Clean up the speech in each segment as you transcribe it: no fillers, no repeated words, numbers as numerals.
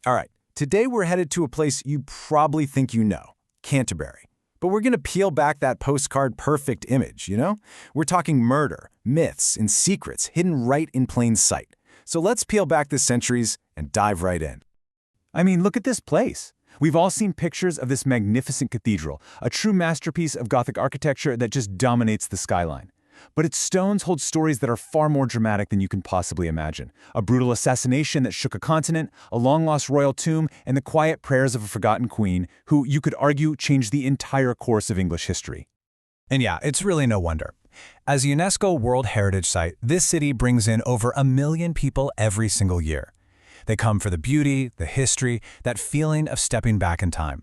All right, today we're headed to a place you probably think you know, Canterbury. But we're going to peel back that postcard perfect image, you know? We're talking murder, myths, and secrets hidden right in plain sight. So let's peel back the centuries and dive right in. I mean, look at this place. We've all seen pictures of this magnificent cathedral, a true masterpiece of Gothic architecture that just dominates the skyline. But its stones hold stories that are far more dramatic than you can possibly imagine. A brutal assassination that shook a continent, a long-lost royal tomb, and the quiet prayers of a forgotten queen who, you could argue, changed the entire course of English history. And yeah, it's really no wonder. As a UNESCO World Heritage Site, this city brings in over 1 million people every single year. They come for the beauty, the history, that feeling of stepping back in time.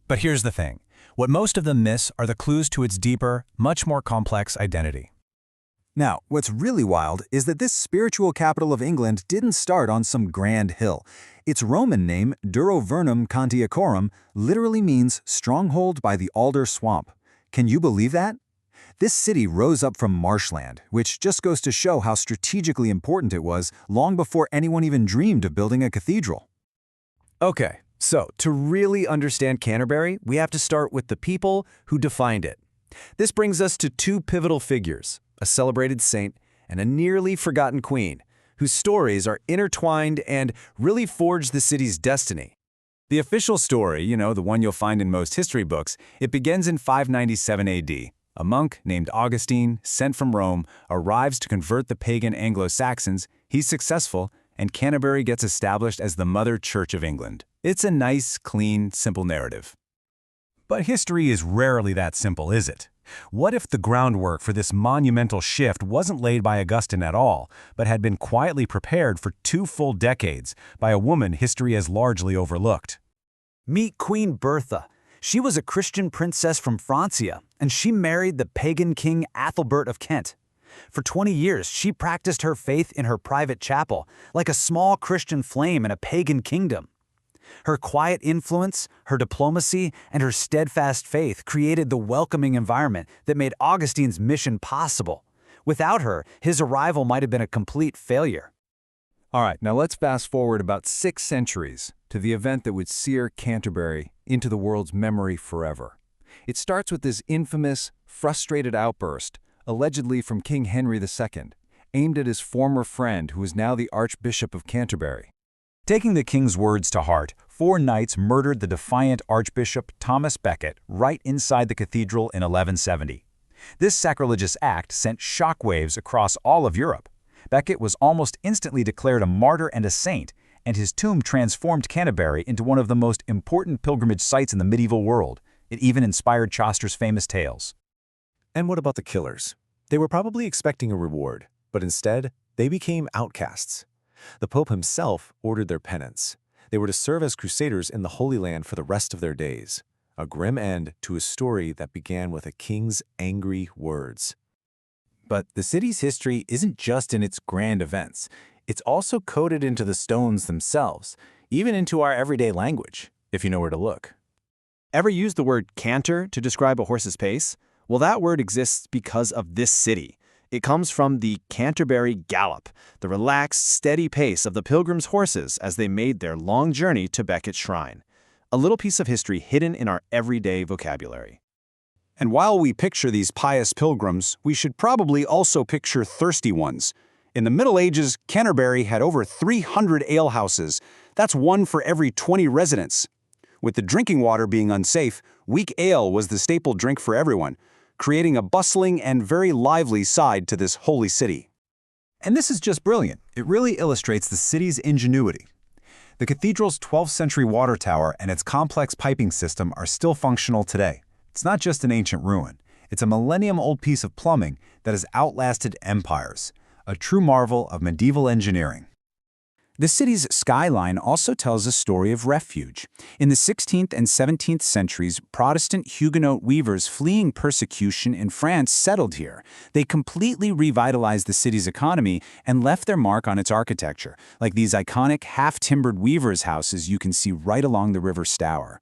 But here's the thing. What most of them miss are the clues to its deeper, much more complex identity. Now, what's really wild is that this spiritual capital of England didn't start on some grand hill. Its Roman name, Duro Vernum Cantiacorum, literally means stronghold by the alder swamp. Can you believe that? This city rose up from marshland, which just goes to show how strategically important it was long before anyone even dreamed of building a cathedral. Okay, so to really understand Canterbury, we have to start with the people who defined it. This brings us to two pivotal figures, a celebrated saint and a nearly forgotten queen, whose stories are intertwined and really forged the city's destiny. The official story, the one you'll find in most history books, it begins in 597 AD. A monk named Augustine, sent from Rome, arrives to convert the pagan Anglo-Saxons. He's successful, and Canterbury gets established as the Mother Church of England. It's a nice, clean, simple narrative. But history is rarely that simple, is it? What if the groundwork for this monumental shift wasn't laid by Augustine at all, but had been quietly prepared for 2 full decades by a woman history has largely overlooked? Meet Queen Bertha. She was a Christian princess from Francia, and she married the pagan king Athelbert of Kent. For 20 years, she practiced her faith in her private chapel, like a small Christian flame in a pagan kingdom. Her quiet influence, her diplomacy, and her steadfast faith created the welcoming environment that made Augustine's mission possible. Without her, his arrival might have been a complete failure. All right, now let's fast forward about 6 centuries to the event that would sear Canterbury into the world's memory forever. It starts with this infamous, frustrated outburst, allegedly from King Henry II, aimed at his former friend who is now the Archbishop of Canterbury. Taking the king's words to heart, 4 knights murdered the defiant Archbishop Thomas Becket right inside the cathedral in 1170. This sacrilegious act sent shockwaves across all of Europe. Becket was almost instantly declared a martyr and a saint, and his tomb transformed Canterbury into one of the most important pilgrimage sites in the medieval world. It even inspired Chaucer's famous tales. And what about the killers? They were probably expecting a reward, but instead, they became outcasts. The Pope himself ordered their penance. They were to serve as crusaders in the Holy Land for the rest of their days. A grim end to a story that began with a king's angry words. But the city's history isn't just in its grand events. It's also coded into the stones themselves, even into our everyday language, if you know where to look. Ever use the word canter to describe a horse's pace? Well, that word exists because of this city. It comes from the Canterbury Gallop, the relaxed, steady pace of the pilgrims' horses as they made their long journey to Becket's shrine. A little piece of history hidden in our everyday vocabulary. And while we picture these pious pilgrims, we should probably also picture thirsty ones. In the Middle Ages, Canterbury had over 300 alehouses. That's 1 for every 20 residents. With the drinking water being unsafe, weak ale was the staple drink for everyone, creating a bustling and very lively side to this holy city. And this is just brilliant. It really illustrates the city's ingenuity. The cathedral's 12th century water tower and its complex piping system are still functional today. It's not just an ancient ruin. It's a millennium-old piece of plumbing that has outlasted empires, a true marvel of medieval engineering. The city's skyline also tells a story of refuge. In the 16th and 17th centuries, Protestant Huguenot weavers fleeing persecution in France settled here. They completely revitalized the city's economy and left their mark on its architecture, like these iconic half-timbered weavers' houses you can see right along the River Stour.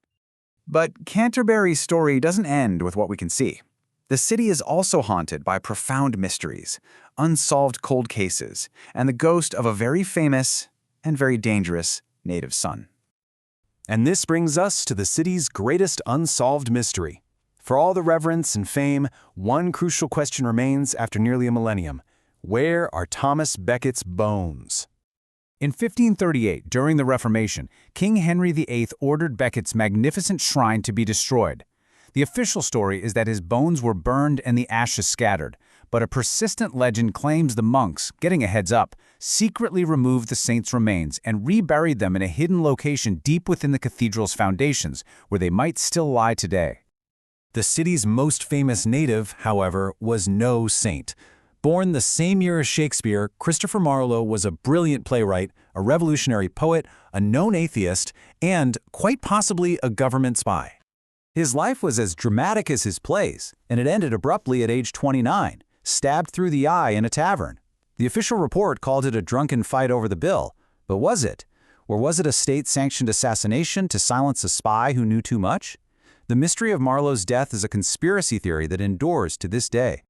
But Canterbury's story doesn't end with what we can see. The city is also haunted by profound mysteries, unsolved cold cases, and the ghost of a very famous and very dangerous native son. And this brings us to the city's greatest unsolved mystery. For all the reverence and fame, one crucial question remains after nearly a millennium. Where are Thomas Becket's bones? In 1538, during the Reformation, King Henry VIII ordered Becket's magnificent shrine to be destroyed. The official story is that his bones were burned and the ashes scattered, but a persistent legend claims the monks, getting a heads up, secretly removed the saint's remains and reburied them in a hidden location deep within the cathedral's foundations, where they might still lie today. The city's most famous native, however, was no saint. Born the same year as Shakespeare, Christopher Marlowe was a brilliant playwright, a revolutionary poet, a known atheist, and, quite possibly, a government spy. His life was as dramatic as his plays, and it ended abruptly at age 29, stabbed through the eye in a tavern. The official report called it a drunken fight over the bill, but was it? Or was it a state-sanctioned assassination to silence a spy who knew too much? The mystery of Marlowe's death is a conspiracy theory that endures to this day.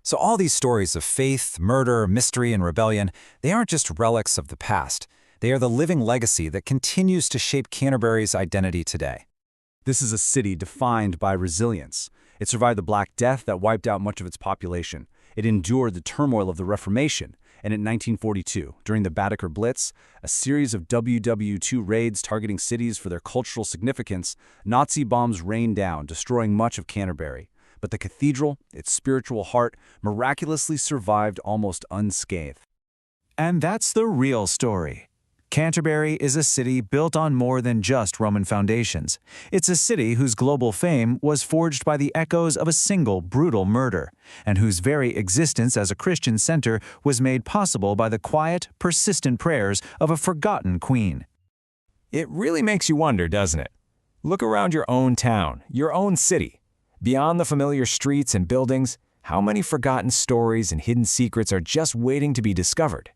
So all these stories of faith, murder, mystery, and rebellion, they aren't just relics of the past. They are the living legacy that continues to shape Canterbury's identity today. This is a city defined by resilience. It survived the Black Death that wiped out much of its population. It endured the turmoil of the Reformation, and in 1942, during the Baedeker Blitz, a series of WW2 raids targeting cities for their cultural significance, Nazi bombs rained down, destroying much of Canterbury. But the cathedral, its spiritual heart, miraculously survived almost unscathed. And that's the real story. Canterbury is a city built on more than just Roman foundations. It's a city whose global fame was forged by the echoes of a single brutal murder, and whose very existence as a Christian center was made possible by the quiet, persistent prayers of a forgotten queen. It really makes you wonder, doesn't it? Look around your own town, your own city. Beyond the familiar streets and buildings, how many forgotten stories and hidden secrets are just waiting to be discovered?